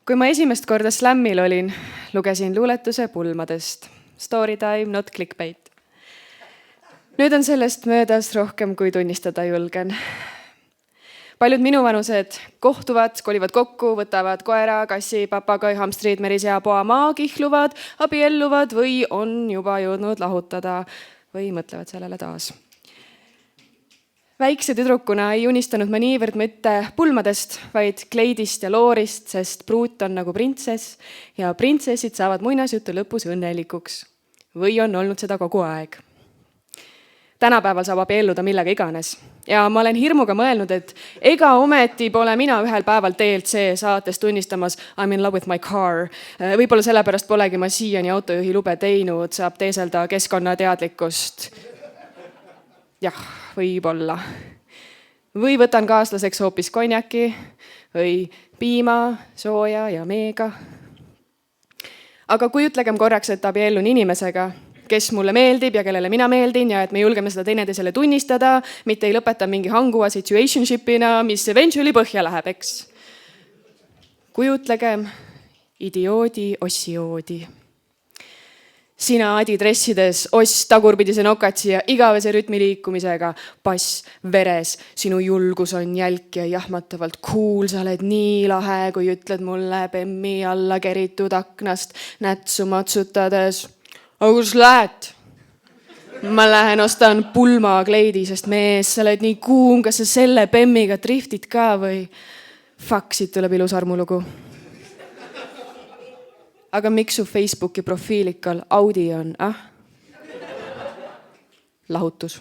Kui ma esimest korda Slammil olin, lugesin luuletuse pulmadest. Story time, not clickbait. Nüüd on sellest möödas rohkem, kui tunnistada julgen. Paljud minuvanused kohtuvad, kolivad kokku, võtavad koera, kassi, papagai, hamstrid, merisea, poamaa, kihluvad, abielluvad või on juba jõudnud lahutada või mõtlevad sellele taas. Väikse tüdrukuna ei unistanud ma niivõrd mitte pulmadest, vaid kleidist ja loorist, sest pruut on nagu printsess ja printsessid saavad muinasjutu lõpus õnnelikuks. Või on olnud seda kogu aeg. Tänapäeval saab abielluda millega iganes. Ja ma olen hirmuga mõelnud, et ega ometi pole mina ühel päeval DLC saates tunnistamas I'm in love with my car. Võib-olla sellepärast polegi ma siiani autojuhi lube teinud, saab teeselda keskkonnateadlikkust. Jah, võib-olla. Või võtan kaaslaseks hoopis konjaki või piima, sooja ja meega. Aga kujutlegem korraks, et abiellun inimesega, kes mulle meeldib ja kellele mina meeldin ja et me julgeme seda teineteisele tunnistada, mitte ei lõpeta mingi hangua situationshipina, mis eventually põhja läheb, eks. Kujutlegem idioodi ossioodi. Sina adidressides, oss tagurpidise nokatsi ja igavese rütmi liikumisega, pass veres, sinu julgus on jälk ja jahmatavalt cool, sa oled nii lahe, kui ütled mulle Bemmi alla keritud aknast nätsu matsutades. Aga kus lähed? Ma lähen ostan pulma kleidi, sest mees, sa oled nii kuum, kas sa selle Bemmiga driftid ka või? Fuck, siit tuleb ilus armulugu. Aga miks su Facebooki profiilikal Audi on, Lahutus.